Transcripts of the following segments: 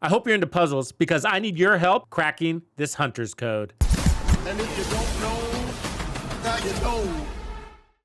I hope you're into puzzles because I need your help cracking this hunter's code. And if you don't know, now you know.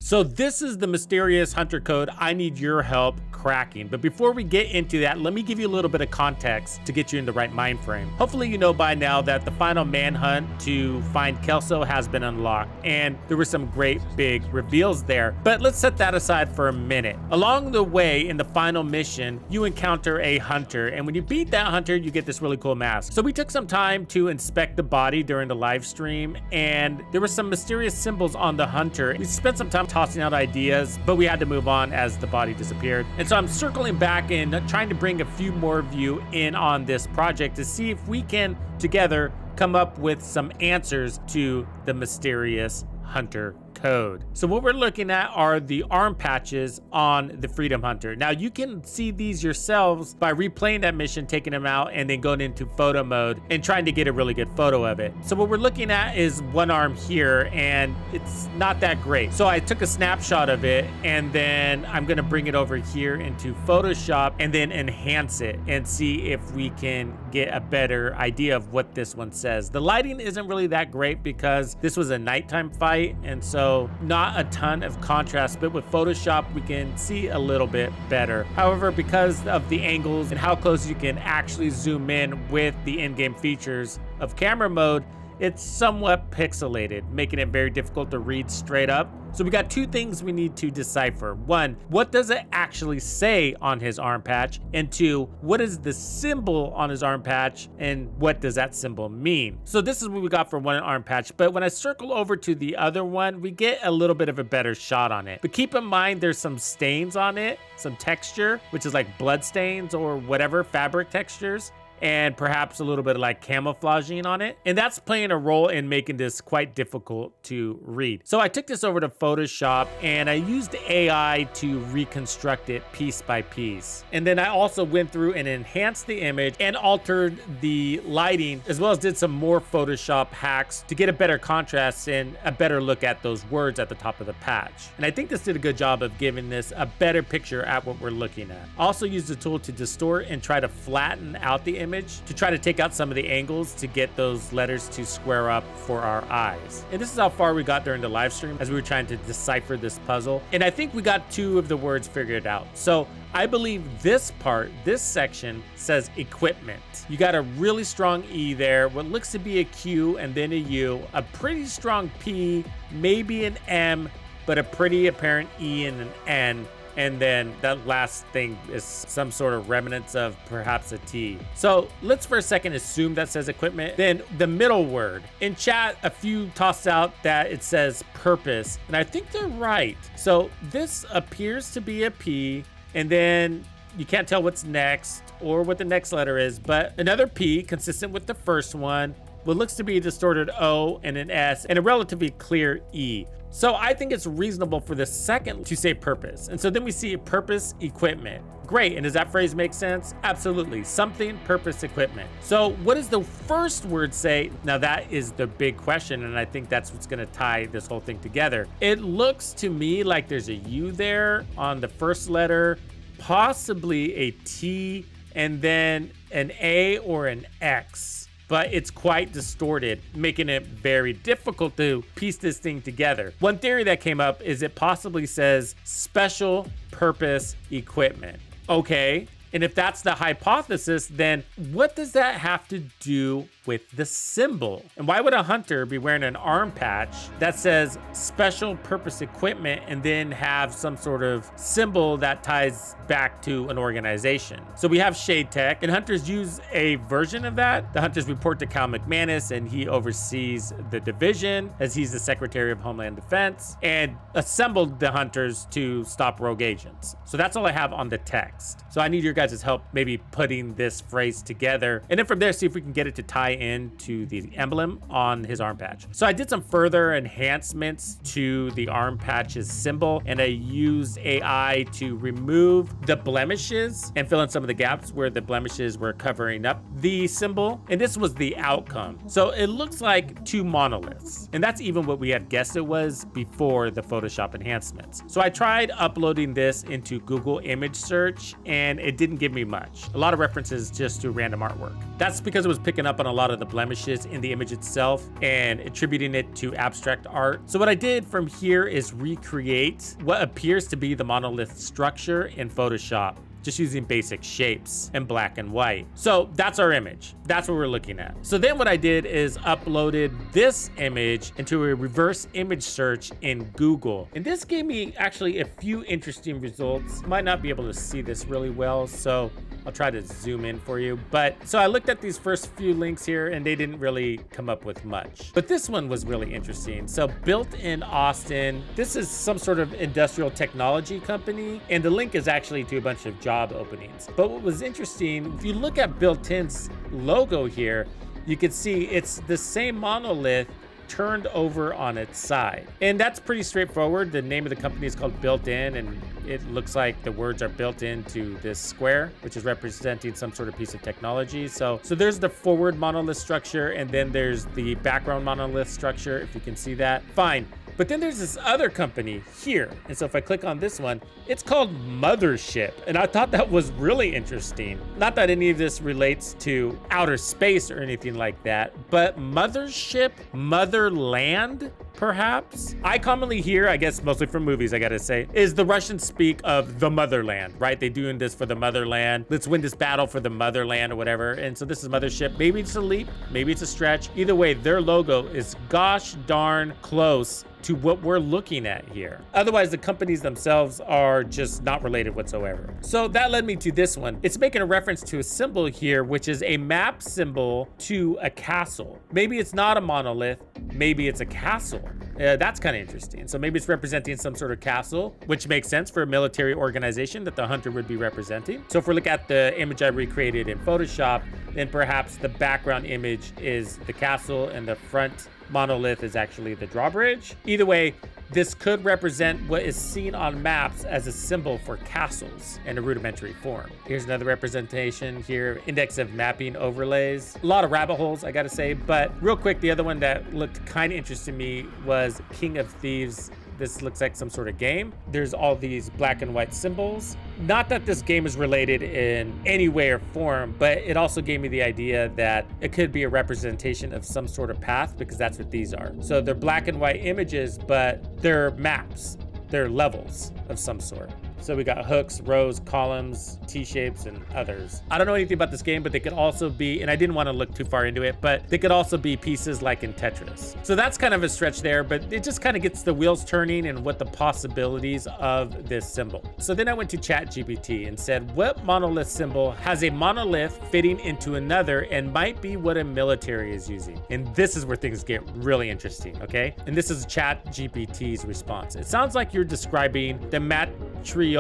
So this is the mysterious hunter code I need your help cracking. But before we get into that, let me give you a little bit of context to get you in the right mind frame. Hopefully you know by now that the final manhunt to find Kelso has been unlocked, and there were some great big reveals there. But let's set that aside for a minute. Along the way in the final mission, you encounter a hunter, and when you beat that hunter, you get this really cool mask. So we took some time to inspect the body during the live stream, and there were some mysterious symbols on the hunter. We spent some time tossing out ideas, but we had to move on as the body disappeared. And so I'm circling back and trying to bring a few more of you in on this project to see if we can together come up with some answers to the mysterious hunter code. So what we're looking at are the arm patches on the Freedom Hunter. Now you can see these yourselves by replaying that mission, taking them out, and then going into photo mode and trying to get a really good photo of it. So what we're looking at is one arm here, and it's not that great. So I took a snapshot of it, and then I'm gonna bring it over here into Photoshop and then enhance it and see if we can get a better idea of what this one says. The lighting isn't really that great because this was a nighttime fight, and so not a ton of contrast, but with Photoshop we can see a little bit better. However, because of the angles and how close you can actually zoom in with the in-game features of camera mode, it's somewhat pixelated, making it very difficult to read straight up. So we got two things we need to decipher. One, what does it actually say on his arm patch? And two, what is the symbol on his arm patch and what does that symbol mean? So this is what we got for one arm patch, but when I circle over to the other one, we get a little bit of a better shot on it. But keep in mind there's some stains on it, some texture, which is like blood stains or whatever, fabric textures, and perhaps a little bit of like camouflaging on it. And that's playing a role in making this quite difficult to read. So I took this over to Photoshop and I used AI to reconstruct it piece by piece. And then I also went through and enhanced the image and altered the lighting, as well as did some more Photoshop hacks to get a better contrast and a better look at those words at the top of the patch. And I think this did a good job of giving this a better picture at what we're looking at. Also used the tool to distort and try to flatten out the image to try to take out some of the angles to get those letters to square up for our eyes. And this is how far we got during the live stream as we were trying to decipher this puzzle. And I think we got two of the words figured out. So I believe this part, this section says equipment. You got a really strong E there, what looks to be a Q and then a U, a pretty strong P, maybe an M, but a pretty apparent E and an N. And then that last thing is some sort of remnants of perhaps a T. So let's for a second assume that says equipment. Then the middle word. In chat, a few tossed out that it says purpose, and I think they're right. So this appears to be a P, and then you can't tell what's next or what the next letter is, but another P consistent with the first one, what looks to be a distorted O and an S, and a relatively clear E. So I think it's reasonable for the second to say purpose. And so then we see purpose equipment. Great, and does that phrase make sense? Absolutely, something, purpose, equipment. So what does the first word say? Now that is the big question, and I think that's what's gonna tie this whole thing together. It looks to me like there's a U there on the first letter, possibly a T, and then an A or an X. But it's quite distorted, making it very difficult to piece this thing together. One theory that came up is it possibly says special purpose equipment. Okay, and if that's the hypothesis, then what does that have to do with the symbol? And why would a hunter be wearing an arm patch that says special purpose equipment and then have some sort of symbol that ties back to an organization? So we have Shade Tech, and hunters use a version of that. The hunters report to Cal McManus, and he oversees the division as he's the Secretary of Homeland Defense, and assembled the hunters to stop rogue agents. So that's all I have on the text. So I need your guys' help maybe putting this phrase together, and then from there see if we can get it to tie into the emblem on his arm patch. So I did some further enhancements to the arm patch's symbol, and I used AI to remove the blemishes and fill in some of the gaps where the blemishes were covering up the symbol. And this was the outcome. So it looks like two monoliths, and that's even what we had guessed it was before the Photoshop enhancements. So I tried uploading this into Google image search, and it didn't give me much. A lot of references just to random artwork. That's because it was picking up on a lot of the blemishes in the image itself and attributing it to abstract art. So what I did from here is recreate what appears to be the monolith structure in Photoshop, just using basic shapes and black and white. So that's our image. That's what we're looking at. So then what I did is uploaded this image into a reverse image search in Google. And this gave me actually a few interesting results. Might not be able to see this really well, so I'll try to zoom in for you. But so I looked at these first few links here and they didn't really come up with much. But this one was really interesting. So built in Austin, this is some sort of industrial technology company. And the link is actually to a bunch of job openings. But what was interesting, if you look at Built-in's logo here, you can see it's the same monolith turned over on its side. And that's pretty straightforward. The name of the company is called Built-in, and it looks like the words are built into this square, which is representing some sort of piece of technology. So there's the forward monolith structure, and then there's the background monolith structure, if you can see that. Fine. But then there's this other company here. And so if I click on this one, it's called Mothership. And I thought that was really interesting. Not that any of this relates to outer space or anything like that, but Mothership, Motherland, perhaps? I commonly hear, I guess mostly from movies, I gotta say, is the Russians speak of the motherland, right? They doing this for the motherland. Let's win this battle for the motherland or whatever. And so this is Mothership. Maybe it's a leap, maybe it's a stretch. Either way, their logo is gosh darn close to what we're looking at here. Otherwise, the companies themselves are just not related whatsoever. So that led me to this one. It's making a reference to a symbol here, which is a map symbol to a castle. Maybe it's not a monolith, maybe it's a castle. That's kind of interesting. So maybe it's representing some sort of castle, which makes sense for a military organization that the hunter would be representing. So if we look at the image I recreated in Photoshop, then perhaps the background image is the castle and the front monolith is actually the drawbridge. Either way, this could represent what is seen on maps as a symbol for castles in a rudimentary form. Here's another representation here, index of mapping overlays. A lot of rabbit holes, I gotta say, but real quick, the other one that looked kind of interesting to me was King of Thieves. This looks like some sort of game. There's all these black and white symbols. Not that this game is related in any way or form, but it also gave me the idea that it could be a representation of some sort of path, because that's what these are. So they're black and white images, but they're maps. They're levels of some sort. So we got hooks, rows, columns, T-shapes, and others. I don't know anything about this game, but they could also be, and I didn't want to look too far into it, but they could also be pieces like in Tetris. So that's kind of a stretch there, but it just kind of gets the wheels turning and what the possibilities of this symbol. So then I went to ChatGPT and said, what monolith symbol has a monolith fitting into another and might be what a military is using? And this is where things get really interesting, okay? And this is ChatGPT's response. It sounds like you're describing the matrioska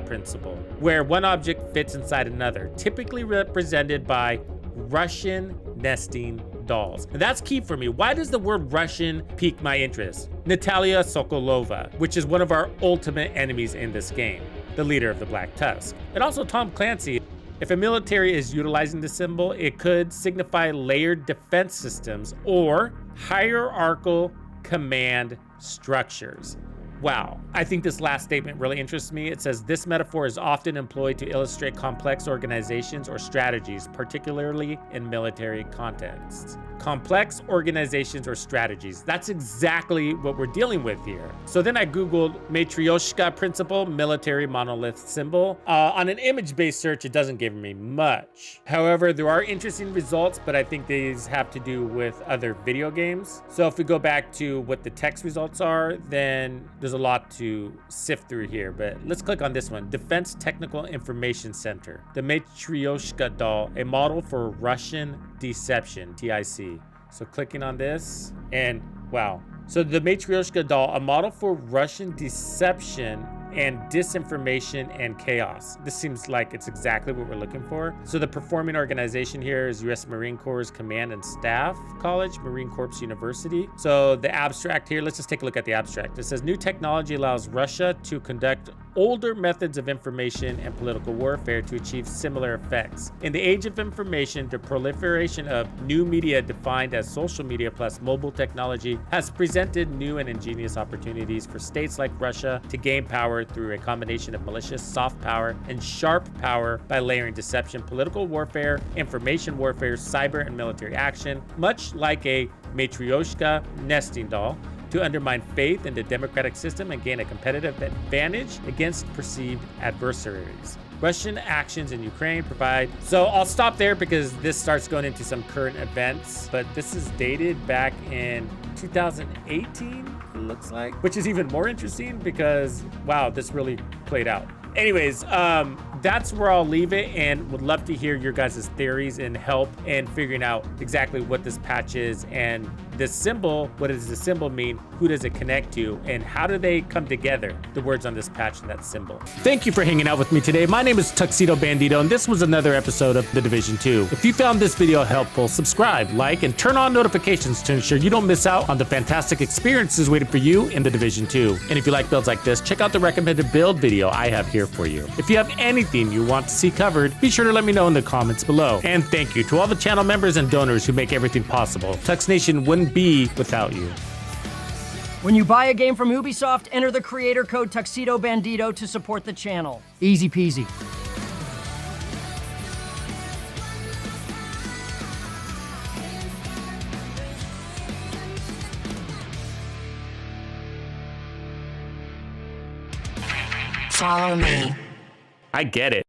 principle, where one object fits inside another, typically represented by Russian nesting dolls. And that's key for me. Why does the word Russian pique my interest? Natalia Sokolova, which is one of our ultimate enemies in this game, the leader of the Black Tusk. And also Tom Clancy. If a military is utilizing the symbol, it could signify layered defense systems or hierarchical command structures. Wow, I think this last statement really interests me. It says, this metaphor is often employed to illustrate complex organizations or strategies, particularly in military contexts. Complex organizations or strategies. That's exactly what we're dealing with here. So then I Googled matrioska principle, military monolith symbol. On an image-based search, it doesn't give me much. However, there are interesting results, but I think these have to do with other video games. So if we go back to what the text results are, then there's a lot to sift through here, but let's click on this one. Defense Technical Information Center. The matrioska doll, a model for Russian deception, TIC. So clicking on this, and wow. So the matrioska doll, a model for Russian deception, and disinformation and chaos. This seems like it's exactly what we're looking for. So the performing organization here is U.S. Marine Corps Command and Staff College, Marine Corps University. So the abstract here, let's just take a look at the abstract. It says new technology allows Russia to conduct older methods of information and political warfare to achieve similar effects. In the age of information, the proliferation of new media defined as social media plus mobile technology has presented new and ingenious opportunities for states like Russia to gain power through a combination of malicious soft power and sharp power by layering deception, political warfare, information warfare, cyber and military action, much like a matrioska nesting doll, to undermine faith in the democratic system and gain a competitive advantage against perceived adversaries. Russian actions in Ukraine provide... So I'll stop there because this starts going into some current events, but this is dated back in 2018, it looks like, which is even more interesting because, wow, this really played out. Anyways, that's where I'll leave it, and would love to hear your guys' theories and help in figuring out exactly what this patch is and this symbol. What does the symbol mean? Who does it connect to? And how do they come together, the words on this patch and that symbol? Thank you for hanging out with me today. My name is Tuxedo Bandido, and this was another episode of The Division 2. If you found this video helpful, subscribe, like, and turn on notifications to ensure you don't miss out on the fantastic experiences waiting for you in The Division 2. And if you like builds like this, check out the recommended build video I have here for you. If you have anything you want to see covered, be sure to let me know in the comments below. And thank you to all the channel members and donors who make everything possible. Tux Nation wouldn't be without you. When you buy a game from Ubisoft, enter the creator code Tuxedo Bandido to support the channel. Easy peasy. Follow me. I get it.